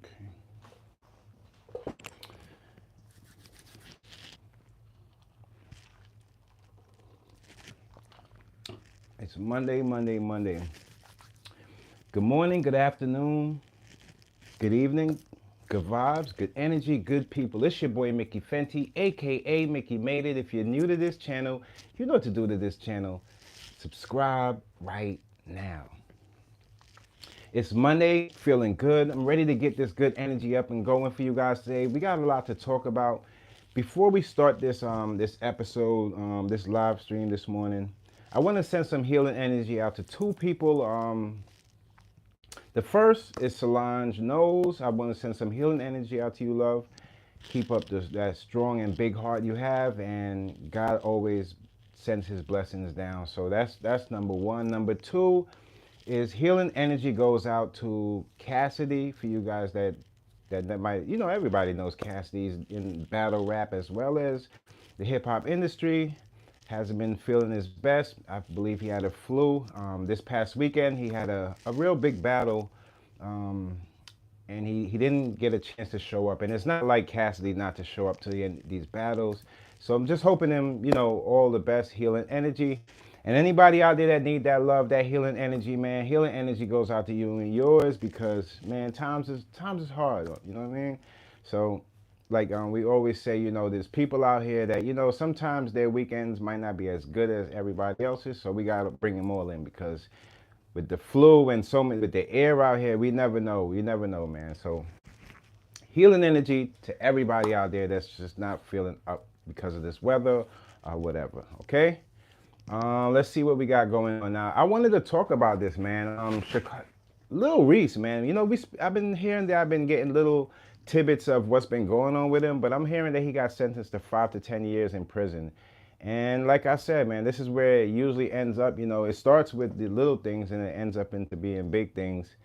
Okay. It's Monday, Monday, Monday. Good morning, good afternoon, good evening, good vibes, good energy, good people. It's your boy Mickey Fenty, aka Mickey Made It. If you're new to this channel, you know what to do to this channel. Subscribe right now. It's Monday, feeling good. I'm ready to get this good energy up and going for you guys today. We got a lot to talk about. Before we start this episode, this live stream this morning, I want to send some healing energy out to two people. The first is Solange Knowles. I want to send some healing energy out to you, love. Keep up that strong and big heart you have, and God always sends His blessings down. So that's number one. Number two is healing energy goes out to Cassidy. For you guys that might, everybody knows Cassidy's in battle rap as well as the hip hop industry. Hasn't been feeling his best. I believe he had a flu. This past weekend, he had a real big battle, and he didn't get a chance to show up. And it's not like Cassidy not to show up to these battles. So I'm just hoping him, all the best healing energy. And anybody out there that need that love, that healing energy, man, healing energy goes out to you and yours because, man, times is hard. You know what I mean? So like we always say, there's people out here that, sometimes their weekends might not be as good as everybody else's. So we got to bring them all in because with the flu and so many, with the air out here, we never know. You never know, man. So healing energy to everybody out there that's just not feeling up because of this weather or whatever. Okay. Let's see what we got going on now. I wanted to talk about this, man. Lil Reese, man. I've been hearing that I've been getting little tidbits of what's been going on with him, but I'm hearing that he got sentenced to 5 to 10 years in prison. And like I said, man, this is where it usually ends up. It starts with the little things and it ends up into being big things.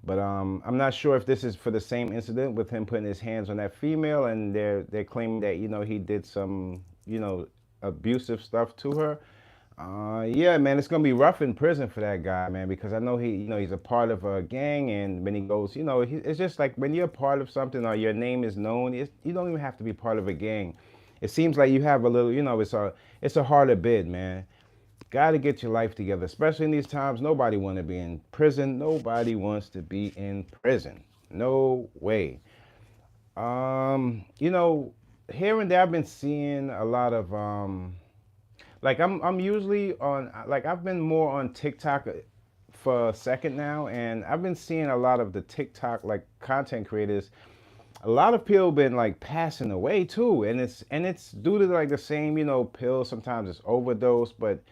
But I'm not sure if this is for the same incident with him putting his hands on that female, and they're claiming that he did some abusive stuff to her. Yeah, man, it's gonna be rough in prison for that guy, man, because I know he's a part of a gang, and when he goes, it's just like when you're a part of something or your name is known, you don't even have to be part of a gang. It seems like you have a little, it's a harder bid, man. Got to get your life together, especially in these times. Nobody want to be in prison. Nobody wants to be in prison. No way. Here and there, I've been seeing a lot of like I'm usually on, like I've been more on TikTok for a second now, and I've been seeing a lot of the TikTok like content creators. A lot of people been like passing away too, and it's due to like the same pills. Sometimes it's overdose, but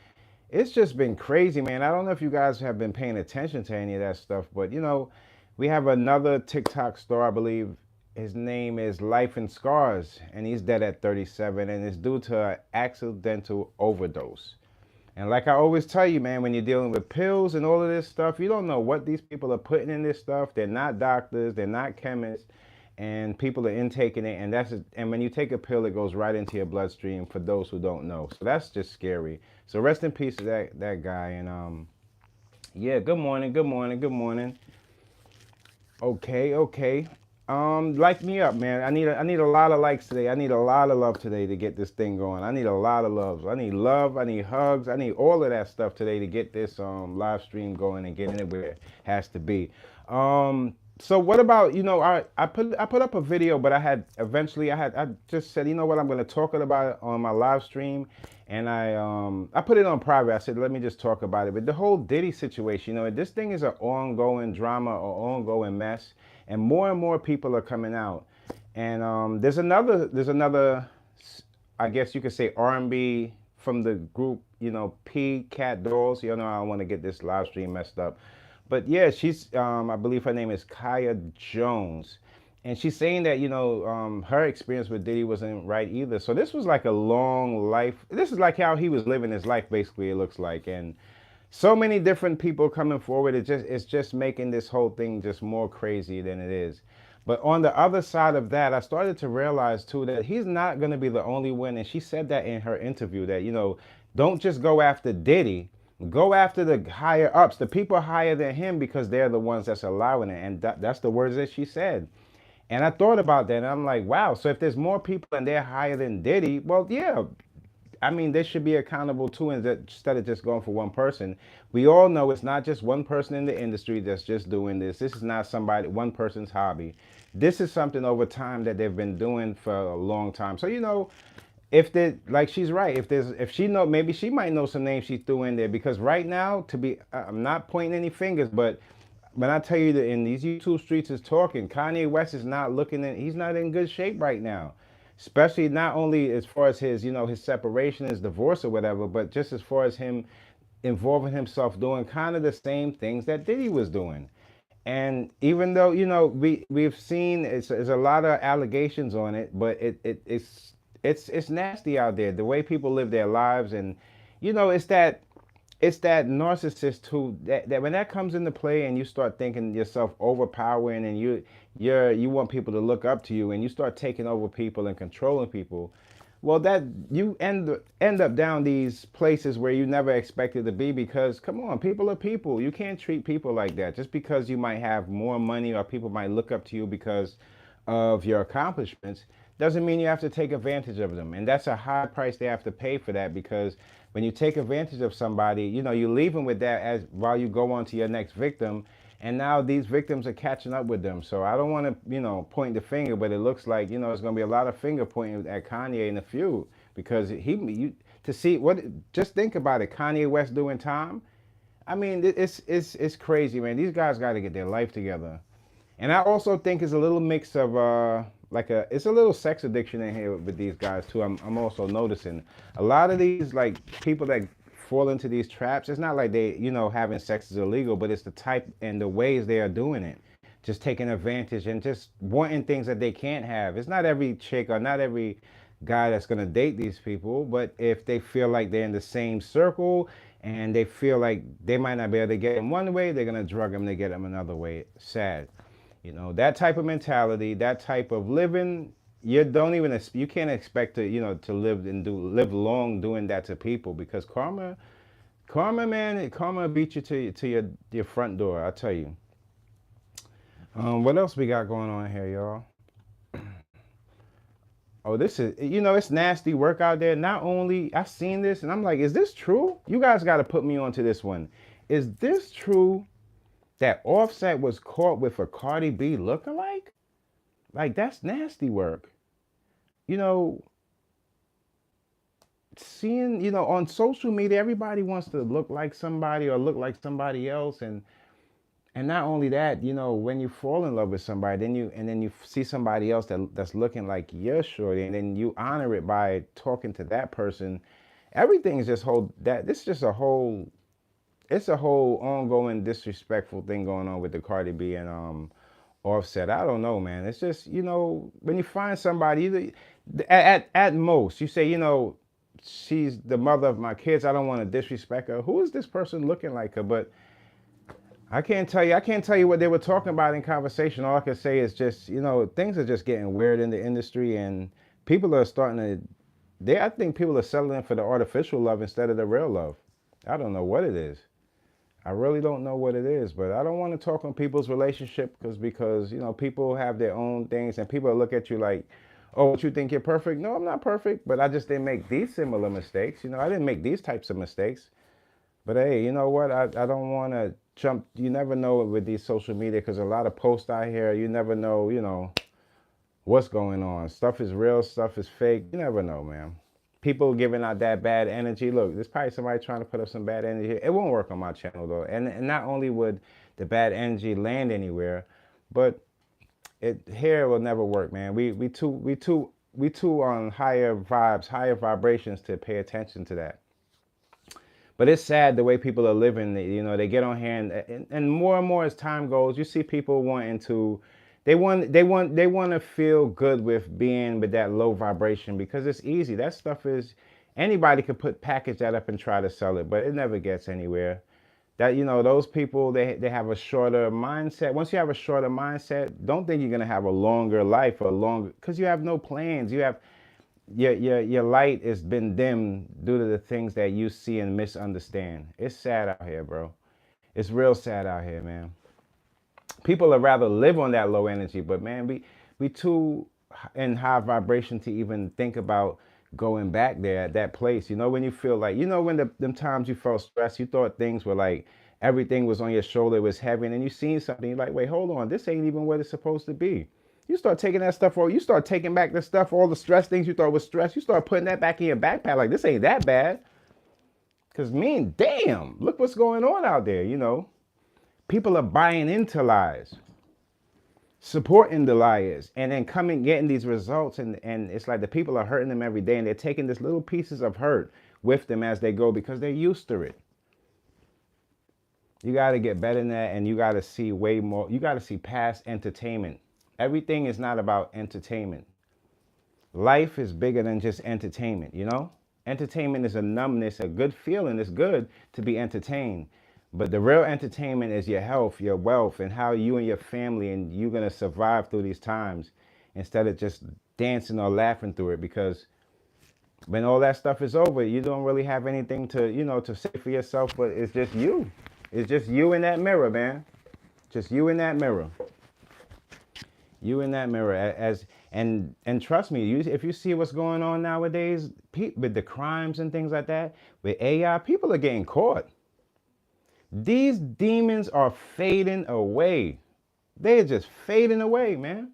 it's just been crazy, man. I don't know if you guys have been paying attention to any of that stuff, but we have another TikTok star, I believe. His name is Life and Scars, and he's dead at 37, and it's due to an accidental overdose. And like I always tell you, man, when you're dealing with pills and all of this stuff, you don't know what these people are putting in this stuff. They're not doctors, they're not chemists, and people are intaking it. And when you take a pill, it goes right into your bloodstream. For those who don't know, so that's just scary. So rest in peace to that guy. And yeah, good morning, good morning, good morning. Okay. Like me up, man. I need a lot of likes today. I need a lot of love today to get this thing going. I need a lot of love. I need love. I need hugs. I need all of that stuff today to get this live stream going and getting it where it has to be. So what about I put up a video, but I just said, what, I'm gonna talk about it on my live stream, and I put it on private. I said, let me just talk about it. But the whole Diddy situation, this thing is an ongoing drama or ongoing mess, and more people are coming out. And there's another, I guess you could say R&B from the group, P Cat Dolls. I don't want to get this live stream messed up. But yeah, she's, I believe her name is Kaya Jones. And she's saying that, her experience with Diddy wasn't right either. So this was like a long life. This is like how he was living his life, basically, it looks like. And so many different people coming forward. It's just making this whole thing just more crazy than it is. But on the other side of that, I started to realize too that he's not going to be the only one. And she said that in her interview that, don't just go after Diddy. Go after the higher ups, the people higher than him, because they're the ones that's allowing it. And that's the words that she said. And I thought about that, and I'm like, wow. So if there's more people and they're higher than Diddy, well, yeah, I mean, they should be accountable too, instead of just going for one person. We all know it's not just one person in the industry that's just doing this. This is not one person's hobby. This is something over time that they've been doing for a long time. So if they, like, she's right. If she know, maybe she might know some names she threw in there, because right now, I'm not pointing any fingers, but when I tell you that in these YouTube streets is talking, Kanye West is not he's not in good shape right now. Especially not only as far as his separation, his divorce or whatever, but just as far as him involving himself doing kind of the same things that Diddy was doing. And even though, we've seen it's a lot of allegations on it, but it's nasty out there, the way people live their lives. And it's that narcissist who that when that comes into play, and you start thinking yourself overpowering, and you want people to look up to you, and you start taking over people and controlling people. Well, that you end up down these places where you never expected to be, because come on, people are people. You can't treat people like that. Just because you might have more money, or people might look up to you because of your accomplishments, doesn't mean you have to take advantage of them. And that's a high price they have to pay for that, because when you take advantage of somebody, you leave them with that as while you go on to your next victim. And now these victims are catching up with them. So I don't want to, point the finger, but it looks like, it's going to be a lot of finger pointing at Kanye in the feud, because to see what, just think about it. Kanye West doing time. I mean, it's crazy, man. These guys got to get their life together. And I also think it's a little mix of it's a little sex addiction in here with these guys too. I'm also noticing a lot of these, like, people that fall into these traps. It's not like they, having sex is illegal, but it's the type and the ways they are doing it. Just taking advantage and just wanting things that they can't have. It's not every chick or not every guy that's gonna date these people, but if they feel like they're in the same circle and they feel like they might not be able to get them one way, they're gonna drug them to get them another way. Sad. That type of mentality, that type of living, you can't expect to live long doing that to people, because man, karma beat you to your front door. I tell you. What else we got going on here, y'all? Oh, this is, it's nasty work out there. Not only I seen this, and I'm like, is this true? You guys got to put me onto this one. Is this true that Offset was caught with a Cardi B lookalike? Like, that's nasty work. You know, Seeing, on social media, everybody wants to look like somebody or look like somebody else. And not only that, when you fall in love with somebody, then you see somebody else that's looking like your shorty, and then you honor it by talking to that person. Everything is just this is just a whole, it's a whole ongoing disrespectful thing going on with the Cardi B and Offset. I don't know, man. It's just, when you find somebody, at most you say, she's the mother of my kids, I don't want to disrespect her. Who is this person looking like her? But I can't tell you. I can't tell you what they were talking about in conversation. All I can say is just, things are just getting weird in the industry, and people are starting to. I think people are settling for the artificial love instead of the real love. I don't know what it is. I really don't know what it is, but I don't want to talk on people's relationship because people have their own things, and people look at you like, oh, what, you think you're perfect? No, I'm not perfect, but I just didn't make these similar mistakes. I didn't make these types of mistakes. But hey, you know what? I don't want to jump. You never know with these social media, because a lot of posts out here, you never know, what's going on. Stuff is real, stuff is fake. You never know, man. People giving out that bad energy. Look, there's probably somebody trying to put up some bad energy. It won't work on my channel though. And not only would the bad energy land anywhere, but here will never work, man. We too on higher vibes, higher vibrations to pay attention to that. But it's sad the way people are living. They get on here, and more as time goes, you see people wanting to, they want to feel good with being with that low vibration, because it's easy. That stuff is, anybody could package that up and try to sell it, but it never gets anywhere. That, those people, they have a shorter mindset. Once you have a shorter mindset, don't think you're gonna have a longer life or because you have no plans. your light has been dimmed due to the things that you see and misunderstand. It's sad out here, bro. It's real sad out here, man. People would rather live on that low energy, but man, we too in high vibration to even think about going back there at that place. You know, when you feel like, you know, when them times you felt stressed, you thought things were like everything was on your shoulder, it was heavy, and then you seen something, you're like, wait, hold on, this ain't even what it's supposed to be. You start taking that stuff, or you start taking back the stuff, all the stress things you thought was stress, you start putting that back in your backpack, like this ain't that bad. Cause mean, damn, look what's going on out there, you know. People are buying into lies, supporting the liars, and then coming getting these results, and it's like the people are hurting them every day, and they're taking this little pieces of hurt with them as they go because they're used to it. You got to get better than that, and you got to see way more. You got to see past entertainment. Everything is not about entertainment. Life is bigger than just entertainment, you know? Entertainment is a numbness, a good feeling. It's good to be entertained. But the real entertainment is your health, your wealth, and how you and your family and you're going to survive through these times instead of just dancing or laughing through it. Because when all that stuff is over, you don't really have anything to, you know, to say for yourself, but it's just you. It's just you in that mirror, man. Just you in that mirror. You in that mirror and trust me, if you see what's going on nowadays with the crimes and things like that, with AI, people are getting caught. These demons are fading away. They're just fading away, man.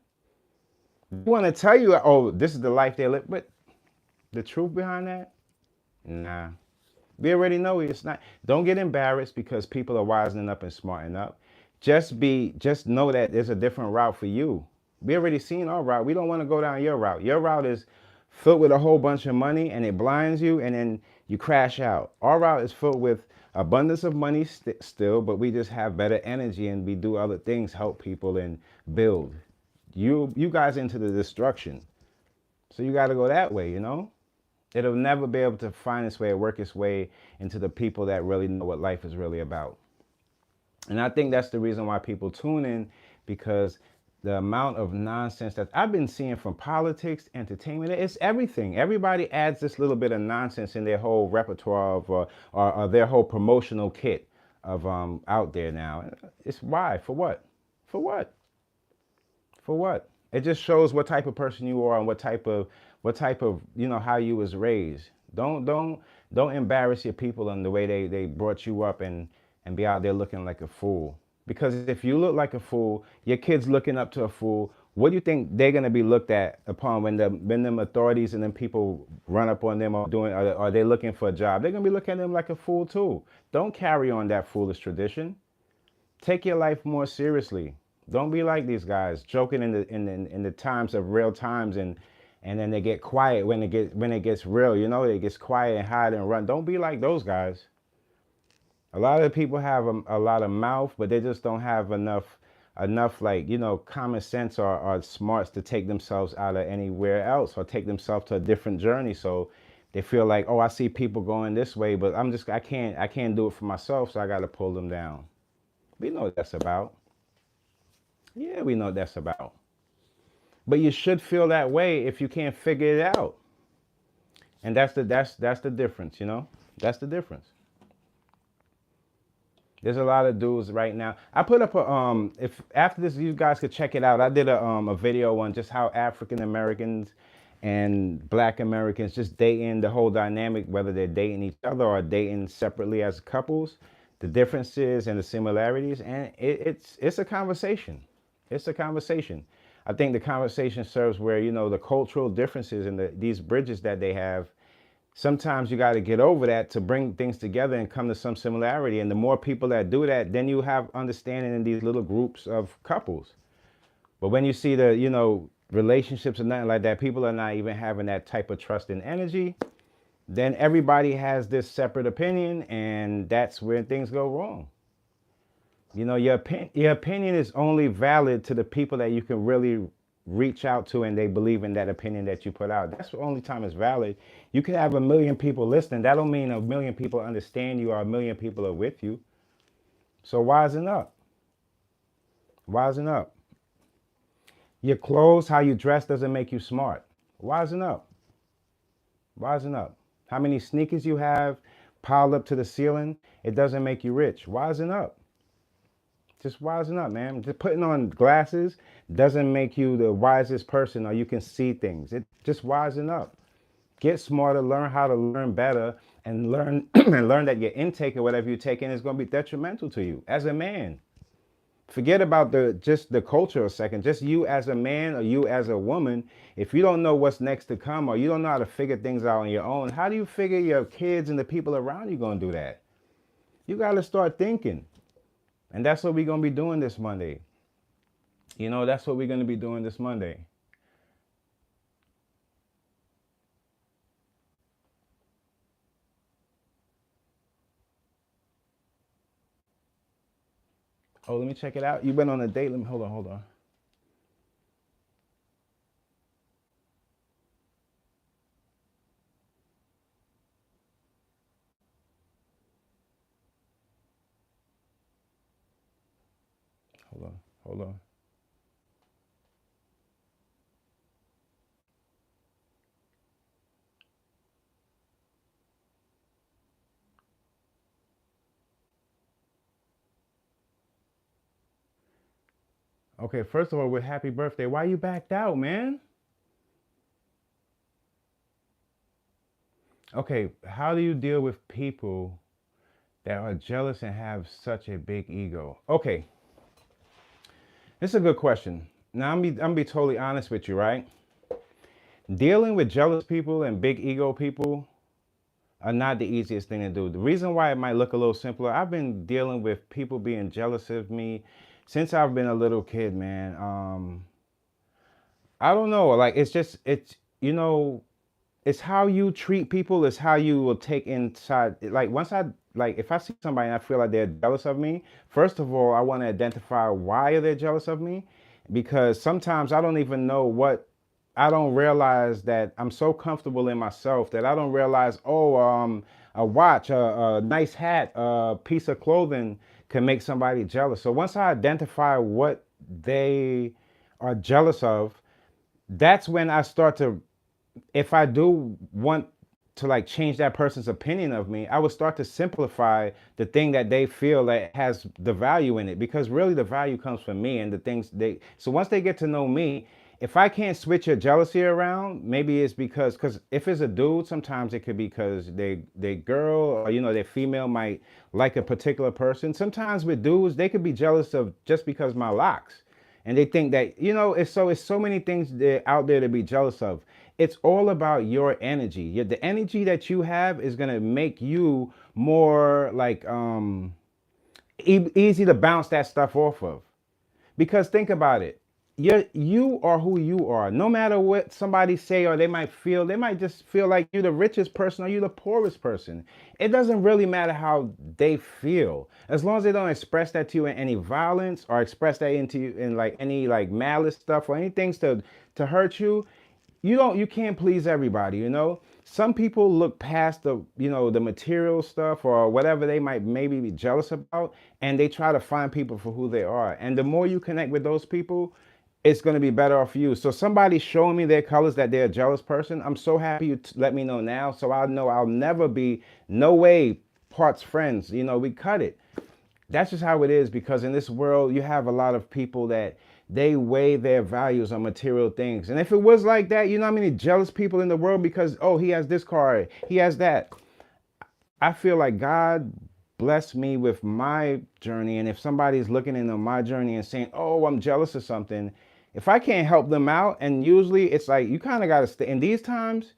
They want to tell you, oh, this is the life they live, but the truth behind that, nah. We already know it's not. Don't get embarrassed because people are wisening up and smarting up. Just know that there's a different route for you. We already seen our route. We don't want to go down your route. Your route is filled with a whole bunch of money and it blinds you and then you crash out. Our route is filled with abundance of money still, but we just have better energy and we do other things, help people and build. You guys into the destruction. So you got to go that way, you know? It'll never be able to find its way or work its way into the people that really know what life is really about. And I think that's the reason why people tune in, because the amount of nonsense that I've been seeing from politics, entertainment, it's everything. Everybody adds this little bit of nonsense in their whole repertoire of, or their whole promotional kit of out there now. It's why? For what? For what? For what? It just shows what type of person you are and what type of you know, how you was raised. Don't embarrass your people in the way they brought you up and be out there looking like a fool. Because if you look like a fool, your kids looking up to a fool, what do you think they're gonna be looked at upon when them authorities and them people run up on them or doing, are they looking for a job? They're gonna be looking at them like a fool too. Don't carry on that foolish tradition. Take your life more seriously. Don't be like these guys joking in the times of real times and then they get quiet when it gets real. You know, it gets quiet and hide and run. Don't be like those guys. A lot of people have a lot of mouth, but they just don't have enough like, you know, common sense or smarts to take themselves out of anywhere else or take themselves to a different journey. So they feel like, oh, I see people going this way, but I can't do it for myself, so I got to pull them down. We know what that's about. Yeah, we know what that's about. But you should feel that way if you can't figure it out. And that's the difference, you know? That's the difference. There's a lot of dudes right now. I put up a if after this you guys could check it out. I did a video on just how African Americans and Black Americans just dating, the whole dynamic, whether they're dating each other or dating separately as couples, the differences and the similarities, and it's a conversation. It's a conversation. I think the conversation serves where, you know, the cultural differences and these bridges that they have. Sometimes you got to get over that to bring things together and come to some similarity. And the more people that do that, then you have understanding in these little groups of couples. But when you see the, you know, relationships and nothing like that, people are not even having that type of trust and energy, then everybody has this separate opinion, and that's where things go wrong. You know, your opinion is only valid to the people that you can really reach out to and they believe in that opinion that you put out. That's the only time it's valid. You could have 1 million people listening. That don't mean 1 million people understand you or 1 million people are with you. So wisen up. Wisen up. Your clothes, how you dress doesn't make you smart. Wisen up. Wisen up. How many sneakers you have piled up to the ceiling, it doesn't make you rich. Wisen up. Just wisen up, man. Just putting on glasses doesn't make you the wisest person or you can see things. It just wisen up. Get smarter, learn how to learn better, and learn and learn that your intake or whatever you're taking is going to be detrimental to you as a man. Forget about the culture a second. Just you as a man or you as a woman. If you don't know what's next to come or you don't know how to figure things out on your own, how do you figure your kids and the people around you going to do that? You got to start thinking. And that's what we're going to be doing this Monday. You know, that's what we're going to be doing this Monday. Oh, let me check it out. You've been on a date. Let me hold on, hold on. Hold on. Hold on. Okay, first of all, with happy birthday, why you backed out, man? Okay, how do you deal with people that are jealous and have such a big ego? Okay, this is a good question. Now, I'm be totally honest with you, right? Dealing with jealous people and big ego people are not the easiest thing to do. The reason why it might look a little simpler, I've been dealing with people being jealous of me since I've been a little kid, man. I don't know, like it's you know, it's how you treat people, it's how you will take inside. Like once I like if I see somebody and I feel like they're jealous of me, first of all, I want to identify why they're jealous of me, because sometimes I don't even know what. I don't realize that I'm so comfortable in myself that I don't realize, oh, a watch, a nice hat, a piece of clothing can make somebody jealous. So once I identify what they are jealous of, that's when I start to, if I do want to like change that person's opinion of me, I would start to simplify the thing that they feel that has the value in it, because really the value comes from me and the things they, so once they get to know me, if I can't switch your jealousy around, maybe it's because if it's a dude, sometimes it could be because they girl or you know their female might like a particular person. Sometimes with dudes, they could be jealous of just because my locks, and they think that you know it's so many things that out there to be jealous of. It's all about your energy. The energy that you have is gonna make you more like easy to bounce that stuff off of. Because think about it. You are who you are. No matter what somebody say or they might feel, they might just feel like you're the richest person or you're the poorest person. It doesn't really matter how they feel. As long as they don't express that to you in any violence or express that into you in like any like malice stuff or anything to hurt you, you can't please everybody, you know. Some people look past the you know the material stuff or whatever they might maybe be jealous about, and they try to find people for who they are, and the more you connect with those people, it's going to be better off for you. So somebody showing me their colors that they're a jealous person, I'm so happy you let me know now, so I know I'll never be no way parts friends, you know. We cut it. That's just how it is, because in this world you have a lot of people that they weigh their values on material things. And if it was like that, you know how many jealous people in the world because oh, he has this car, he has that. I feel like God blessed me with my journey, and if somebody's looking into my journey and saying, "Oh, I'm jealous of something," if I can't help them out, and usually it's like you kind of got to stay in these times,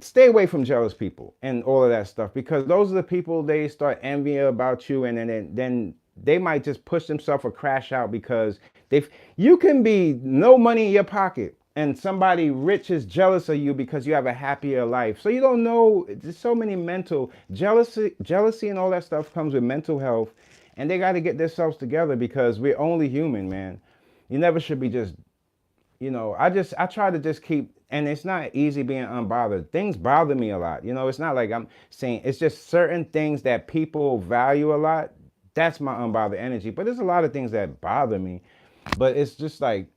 stay away from jealous people and all of that stuff, because those are the people they start envying about you, and then they might just push themselves or crash out because they you can be no money in your pocket and somebody rich is jealous of you because you have a happier life. So you don't know, there's so many mental jealousy and all that stuff comes with mental health, and they got to get themselves together because we're only human, man. You never should be just you know, I try to just keep, and it's not easy being unbothered. Things bother me a lot. You know, it's not like I'm saying, it's just certain things that people value a lot. That's my unbothered energy. But there's a lot of things that bother me. But it's just like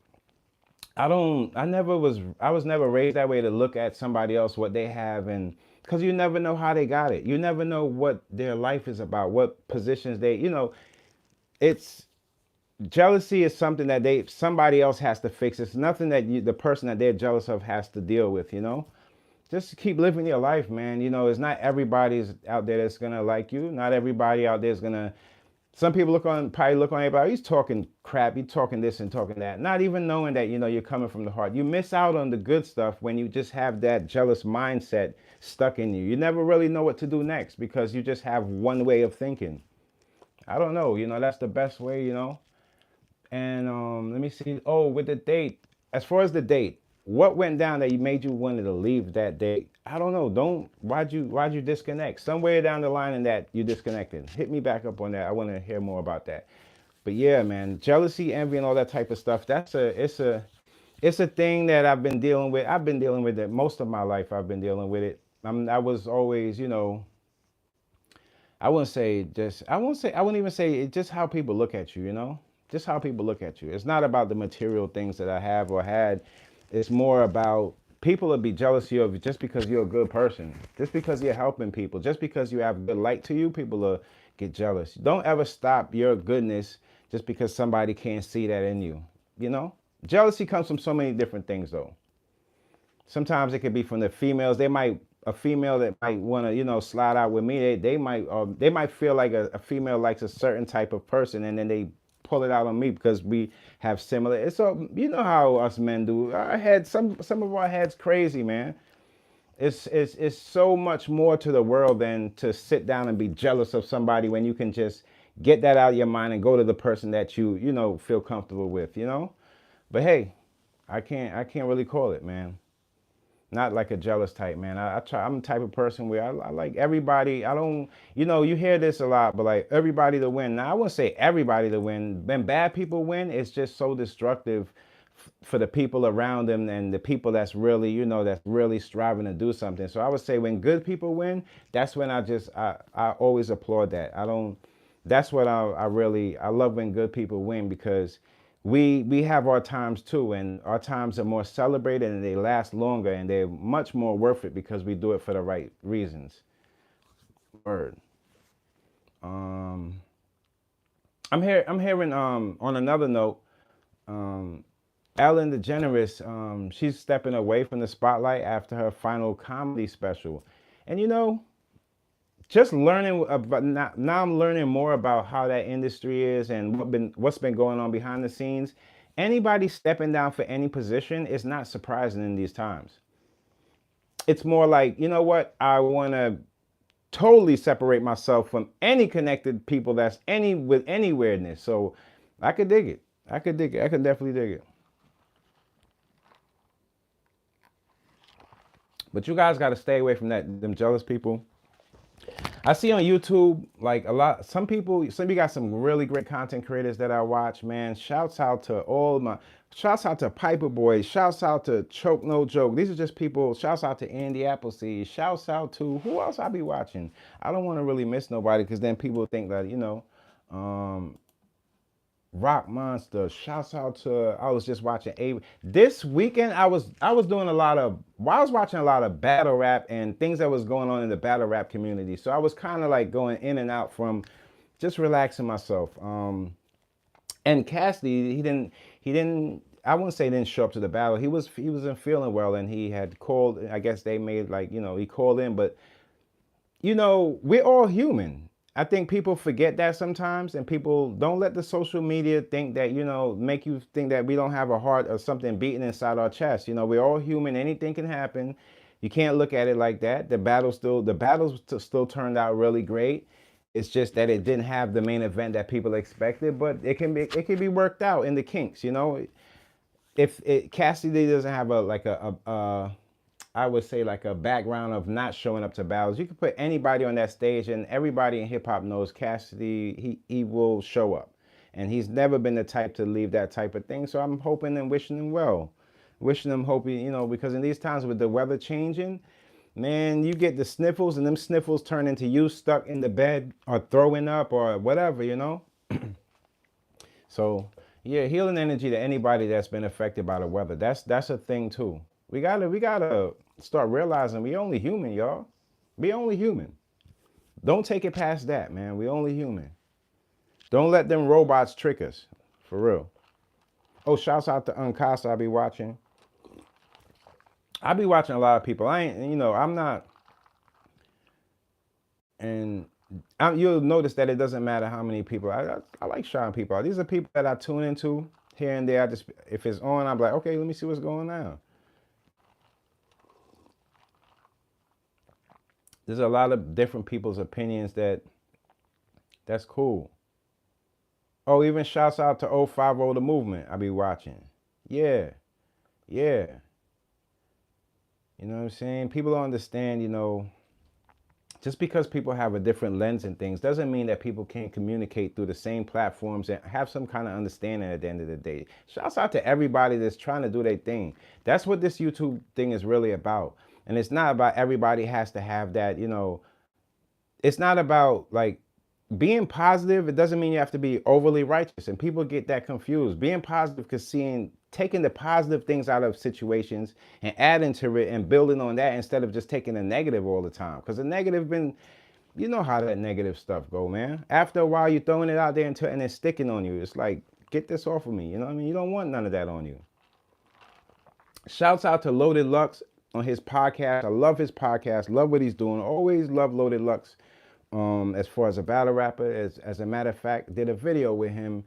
I was never raised that way to look at somebody else, what they have, and because you never know how they got it. You never know what their life is about, what positions it's jealousy is something that somebody else has to fix. It's nothing that the person that they're jealous of has to deal with. Just keep living your life, man. It's not everybody's out there that's gonna like you. Not everybody out there is gonna. Some people probably look on everybody. He's talking crap. He's talking this and talking that. Not even knowing that you're coming from the heart. You miss out on the good stuff when you just have that jealous mindset stuck in you. You never really know what to do next because you just have one way of thinking. I don't know. That's the best way. And let me see. Oh, with the date. As far as the date, what went down that you made you wanted to leave that date? I don't know. Don't why'd you disconnect? Somewhere down the line in that you disconnected. Hit me back up on that. I want to hear more about that. But yeah, man, jealousy, envy, and all that type of stuff. It's a thing that I've been dealing with. I've been dealing with it most of my life. I've been dealing with it. I was always, I wouldn't even say it's just how people look at you. Just how people look at you. It's not about the material things that I have or had. It's more about people will be jealous of you just because you're a good person, just because you're helping people, just because you have good light to you, people will get jealous. Don't ever stop your goodness just because somebody can't see that in you. You know? Jealousy comes from so many different things though. Sometimes it could be from the females. A female that might want to slide out with me. They might feel like a female likes a certain type of person, and then they pull it out on me because we have similar. It's so you know how us men do. Our heads, some of our heads crazy, man. It's so much more to the world than to sit down and be jealous of somebody when you can just get that out of your mind and go to the person that you feel comfortable with. But hey, I can't really call it, man. Not like a jealous type, man. I'm the type of person where I like everybody. I don't, you hear this a lot, but like everybody to win. Now, I wouldn't say everybody to win. When bad people win, it's just so destructive for the people around them and the people that's really striving to do something. So I would say when good people win, that's when I always applaud that. I don't, that's what I love when good people win because we have our times too, and our times are more celebrated and they last longer and they're much more worth it because we do it for the right reasons. Word. Um, I'm hearing on another note, um, Ellen DeGeneres, she's stepping away from the spotlight after her final comedy special, and just learning about now I'm learning more about how that industry is and what's been going on behind the scenes. Anybody stepping down for any position is not surprising in these times. It's more like, you know what, I want to totally separate myself from any connected people that's any with any weirdness. So I could dig it. I could dig it. I could definitely dig it. But you guys got to stay away from them jealous people. I see on YouTube like some of you got some really great content creators that I watch, man. Shouts out to Piper Boy, shouts out to Choke No Joke. These are just people, shouts out to Andy Appleseed, shouts out to who else I be watching. I don't want to really miss nobody because then people think that, um, Rock Monster. Shouts out to I was just watching a this weekend I was doing a lot of I was watching a lot of battle rap and things that was going on in the battle rap community. So I was kind of like going in and out from just relaxing myself. And Cassidy, he didn't I wouldn't say he didn't show up to the battle. He wasn't feeling well and he had called. I guess they made like, he called in, but we're all human. I think people forget that sometimes, and people don't let the social media think that, make you think that we don't have a heart or something beating inside our chest. We're all human. Anything can happen. You can't look at it like that. The battles still turned out really great. It's just that it didn't have the main event that people expected, but it can be worked out in the kinks. If Cassidy doesn't have a I would say like a background of not showing up to battles. You could put anybody on that stage, and everybody in hip hop knows Cassidy. He will show up, and he's never been the type to leave that type of thing. So I'm hoping and wishing him well, wishing him hoping because in these times with the weather changing, man, you get the sniffles, and them sniffles turn into you stuck in the bed or throwing up or whatever. So Yeah, healing energy to anybody that's been affected by the weather. That's a thing too. We gotta start realizing we only human, y'all. We only human. Don't take it past that, man. We only human. Don't let them robots trick us. For real. Oh, shouts out to Uncasa. I be watching. I be watching a lot of people. I ain't, I'm not, and you'll notice that it doesn't matter how many people. I like shouting people out. These are people that I tune into here and there. I just, if it's on, I'm like, okay, let me see what's going on. There's a lot of different people's opinions that's cool. Oh, even shouts out to 050 the movement. I be watching. Yeah, yeah. You know what I'm saying? People don't understand, just because people have a different lens and things doesn't mean that people can't communicate through the same platforms and have some kind of understanding at the end of the day. Shouts out to everybody that's trying to do their thing. That's what this YouTube thing is really about. And it's not about everybody has to have that, it's not about like being positive. It doesn't mean you have to be overly righteous, and people get that confused. Being positive because taking the positive things out of situations and adding to it and building on that instead of just taking the negative all the time, because the negative been, you know how that negative stuff go, man. After a while you're throwing it out there and it's sticking on you. It's like, get this off of me, you know what I mean? You don't want none of that on you. Shouts out to Loaded Lux on his podcast. I love his podcast, love what he's doing. Always love Loaded Lux. As far as a battle rapper, as a matter of fact, did a video with him,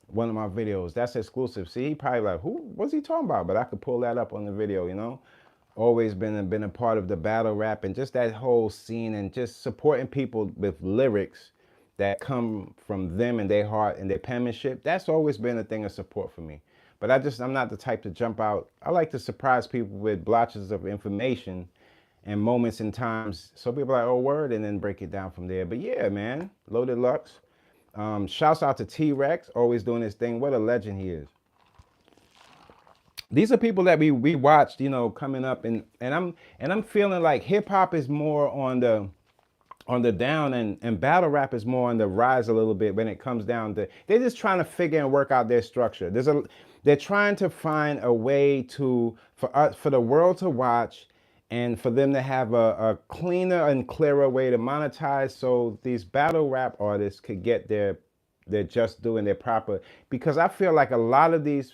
one of my videos. That's exclusive. See, he probably like, what's he talking about? But I could pull that up on the video, Always been a part of the battle rap and just that whole scene and just supporting people with lyrics that come from them and their heart and their penmanship. That's always been a thing of support for me. But I'm not the type to jump out. I like to surprise people with blotches of information and moments and times, so people are like, oh, word, and then break it down from there. But yeah, man, Loaded Lux. Shouts out to T-Rex, always doing his thing. What a legend he is. These are people that we watched, coming up, and I'm feeling like hip hop is more on the down, and battle rap is more on the rise a little bit when it comes down to, they're just trying to figure and work out their structure. They're trying to find a way for the world to watch and for them to have a cleaner and clearer way to monetize, so these battle rap artists could get their just due and their proper, because I feel like a lot of these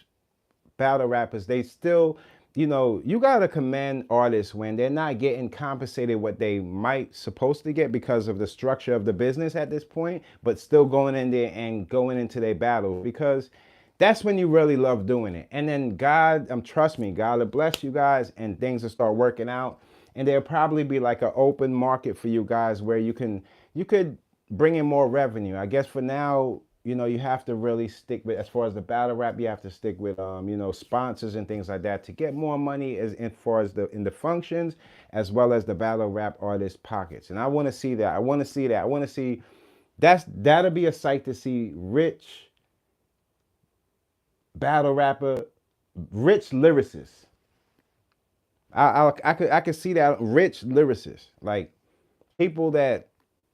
battle rappers, they still, you gotta commend artists when they're not getting compensated what they might supposed to get because of the structure of the business at this point, but still going in there and going into their battle, because that's when you really love doing it. And then God, trust me, God will bless you guys and things will start working out. And there'll probably be like an open market for you guys where you could bring in more revenue. I guess for now, you have to really stick with, as far as the battle rap, you have to stick with, sponsors and things like that to get more money as far as in the functions, as well as the battle rap artist pockets. And I want to see that. I want to see that'll be a sight to see. Rich battle rapper, rich lyricist. I could see that, rich lyricist, like people that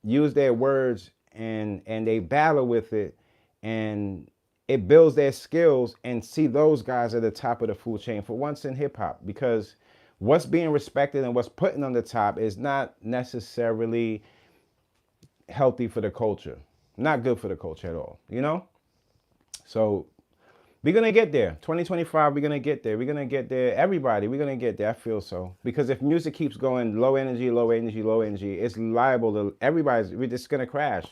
use their words and they battle with it, and it builds their skills, and see those guys at the top of the food chain for once in hip hop, because what's being respected and what's putting on the top is not necessarily healthy for the culture, not good for the culture at all, So we're going to get there. 2025, we're going to get there. We're going to get there. Everybody, we're going to get there. I feel so. Because if music keeps going low energy, low energy, low energy, it's liable to, we're just going to crash.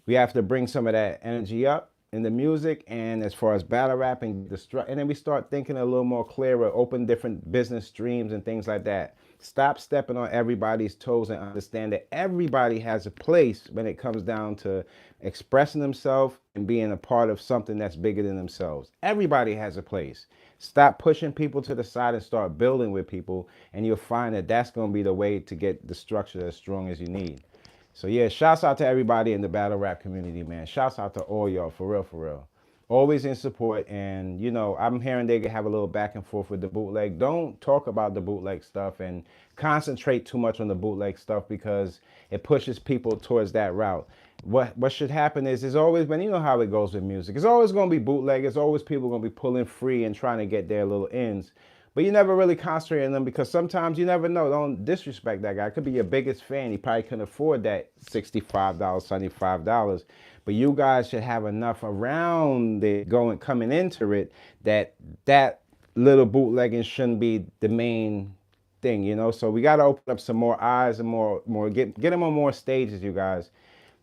We have to bring some of that energy up in the music, and as far as battle rapping, and then we start thinking a little more clearer, open different business streams and things like that. Stop stepping on everybody's toes and understand that everybody has a place when it comes down to expressing themselves and being a part of something that's bigger than themselves. Everybody has a place. Stop pushing people to the side and start building with people, and you'll find that that's going to be the way to get the structure as strong as you need. So yeah, shouts out to everybody in the battle rap community, man. Shouts out to all y'all, for real, for real. always in support. And you know, I'm hearing they have a little back and forth with the bootleg. Don't talk about the bootleg stuff and concentrate too much on the bootleg stuff, because it pushes people towards that route. What should happen is, there's always been, you know how it goes with music, it's always going to be bootleg, it's always people going to be pulling free and trying to get their little ends. But you never really concentrate on them, because sometimes you never know. Don't disrespect that guy. It could be your biggest fan. He probably couldn't afford that $65, $75. But you guys should have enough around it coming into it, that little bootlegging shouldn't be the main thing, you know. So we got to open up some more eyes and more get them on more stages, you guys.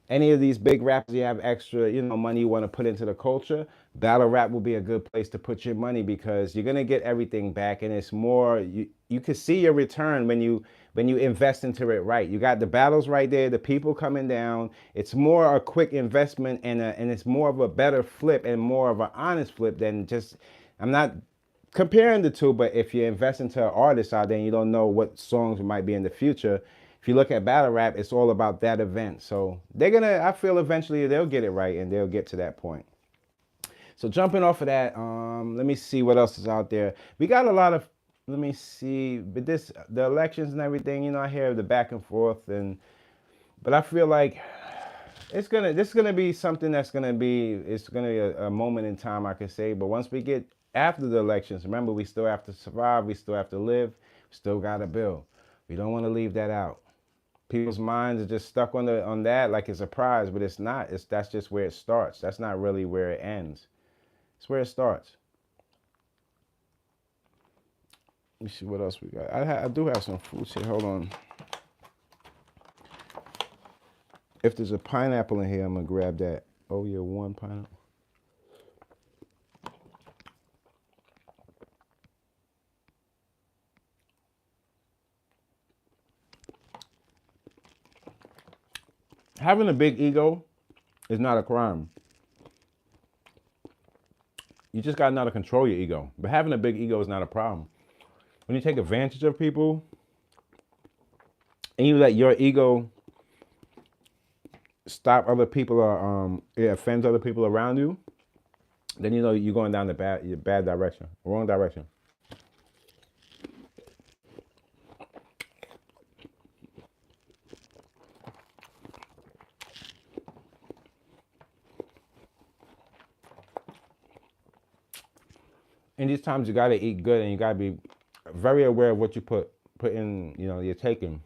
Any of these big rappers, you have extra, you know, money you want to put into the culture, battle rap will be a good place to put your money, because you're gonna get everything back, and it's more, you can see your return when you invest into it right. You got the battles right there, the people coming down. It's more a quick investment, and it's more of a better flip, and more of an honest flip than just. I'm not comparing the two, but if you invest into an artist out there and you don't know what songs might be in the future, if you look at battle rap, it's all about that event. So I feel eventually they'll get it right, and they'll get to that point. So jumping off of that, let me see what else is out there. We got a lot of, let me see, but the elections and everything, you know, I hear the back and forth, but I feel like this is gonna be something it's gonna be a moment in time, I could say. But once we get after the elections, remember, we still have to survive, we still have to live, we still got to build. We don't want to leave that out. People's minds are just stuck on that like it's a prize, but it's not. That's just where it starts. That's not really where it ends. It's where it starts. Let me see what else we got. I do have some fruits here. Hold on. If there's a pineapple in here, I'm gonna grab that. Oh yeah, one pineapple. Having a big ego is not a crime. You just gotta know how to control your ego. But having a big ego is not a problem. When you take advantage of people and you let your ego stop other people, or it offends other people around you, then you know you're going down the bad direction, wrong direction. In these times, you gotta eat good, and you gotta be very aware of what you put in. You know, you're taking.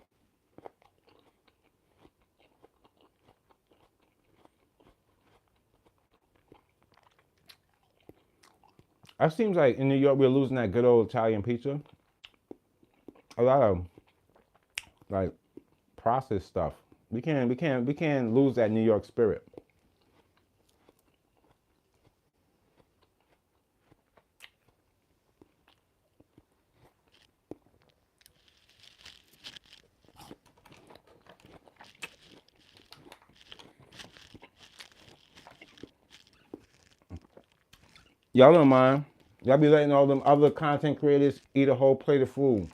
It seems like in New York we're losing that good old Italian pizza. A lot of like processed stuff. We can't lose that New York spirit. Y'all don't mind. Y'all be letting all them other content creators eat a whole plate of food.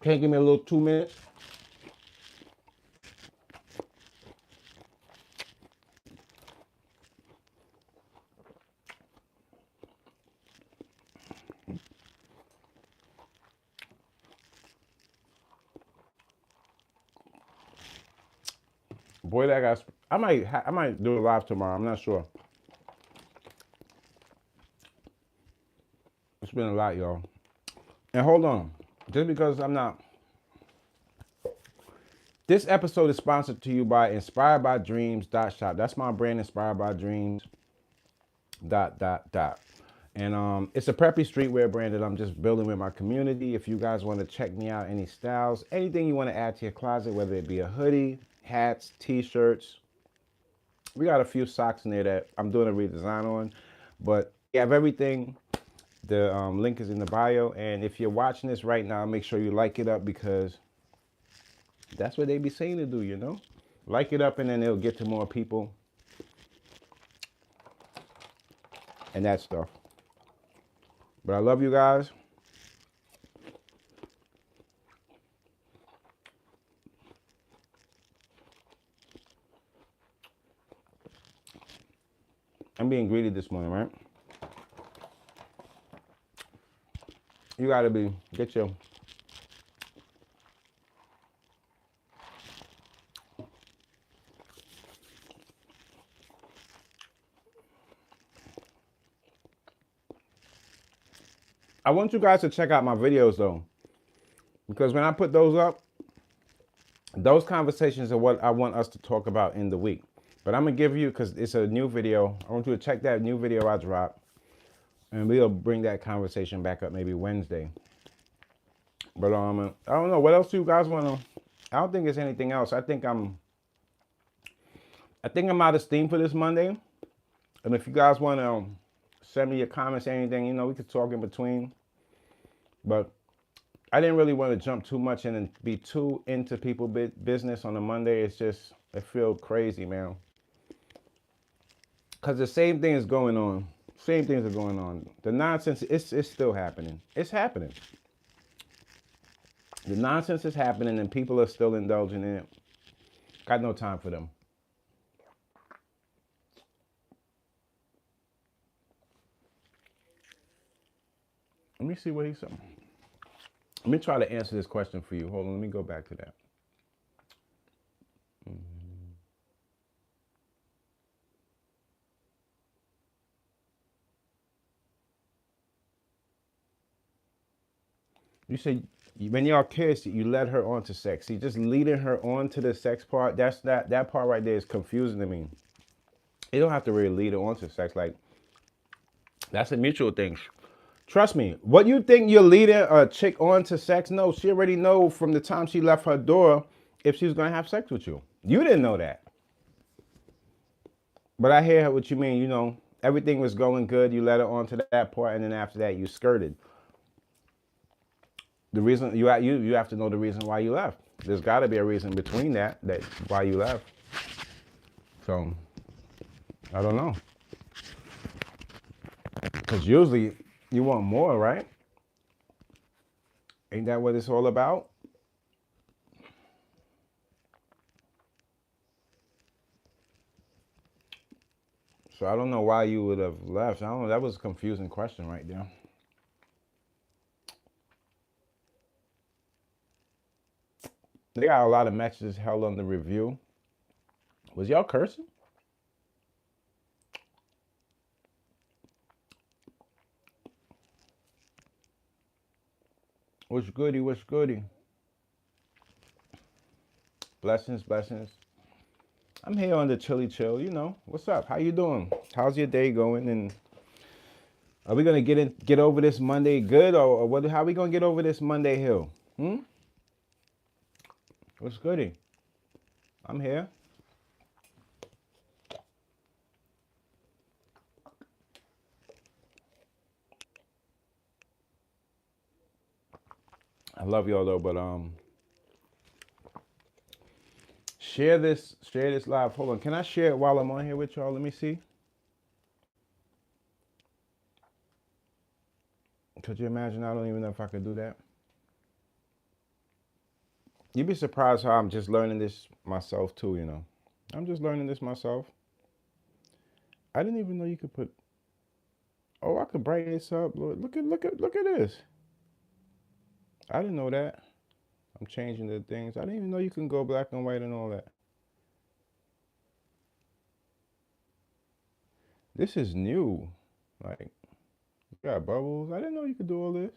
Can't give me a little 2 minutes? Boy, that got. I might do it live tomorrow. I'm not sure. It's been a lot, y'all. And hold on, just because I'm not. This episode is sponsored to you by Inspired by Dreams Shop. That's my brand, Inspired by Dreams. Dot. And it's a preppy streetwear brand that I'm just building with my community. If you guys want to check me out, any styles, anything you want to add to your closet, whether it be a hoodie, hats, t-shirts. We got a few socks in there that I'm doing a redesign on, but we have everything. The link is in the bio, and if you're watching this right now, make sure you like it up, because that's what they be saying to do, you know? Like it up, and then it'll get to more people and that stuff. But I love you guys. And being greedy this morning, right? You gotta get your. I want you guys to check out my videos though, because when I put those up, those conversations are what I want us to talk about in the week. But I'm gonna give you, because it's a new video, I want you to check that new video I dropped, and we'll bring that conversation back up maybe Wednesday. But I don't know what else you guys want to. I don't think it's anything else. I think I'm out of steam for this Monday. And if you guys want to send me your comments, anything, we could talk in between. But I didn't really want to jump too much in and be too into people business on a Monday. It's just, I feel crazy, man. Because the same thing is going on. Same things are going on. The nonsense, it's still happening. It's happening. The nonsense is happening and people are still indulging in it. Got no time for them. Let me see what he said. Let me try to answer this question for you. Hold on, let me go back to that. You say when y'all kids, you led her on to sex. See, just leading her on to the sex part, that part right there is confusing to me. You don't have to really lead her on to sex. Like, that's a mutual thing. Trust me, what you think you're leading a chick on to sex? No, she already know from the time she left her door if she's gonna have sex with you. You didn't know that. But I hear what you mean. Everything was going good. You led her on to that part, and then after that, you skirted. The reason you have to know the reason why you left. There's got to be a reason between that why you left. So I don't know, because usually you want more, right? Ain't that what it's all about? So I don't know why you would have left. I don't know. That was a confusing question right there. They got a lot of messages held on the review. Was y'all cursing? What's goody? What's goody? Blessings, blessings. I'm here on the chilly chill. What's up? How you doing? How's your day going? And are we gonna get over this Monday good, or what? How are we gonna get over this Monday hill? What's goody? I'm here. I love y'all though, but share this live. Hold on, can I share it while I'm on here with y'all? Let me see. Could you imagine? I don't even know if I could do that. You'd be surprised how I'm just learning this myself too. I'm just learning this myself. I didn't even know you could put. Oh, I could brighten this up. Look at this. I didn't know that. I'm changing the things. I didn't even know you can go black and white and all that. This is new. Like, you got bubbles. I didn't know you could do all this.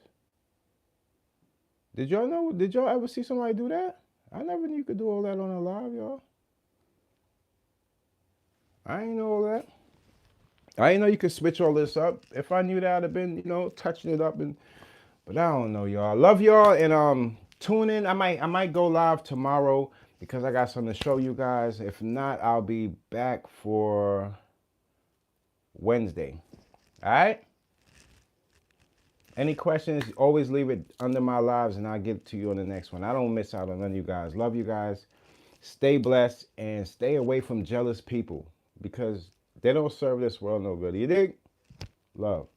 Did y'all know? Did y'all ever see somebody do that? I never knew you could do all that on a live, y'all. I ain't know all that. I didn't know you could switch all this up. If I knew that, I'd have been, touching it up. But I don't know, y'all. Love y'all, and tune in. I might go live tomorrow because I got something to show you guys. If not, I'll be back for Wednesday. All right? Any questions, always leave it under my lives, and I'll get to you on the next one. I don't miss out on none of you guys. Love you guys. Stay blessed, and stay away from jealous people, because they don't serve this world no good. You dig? Love.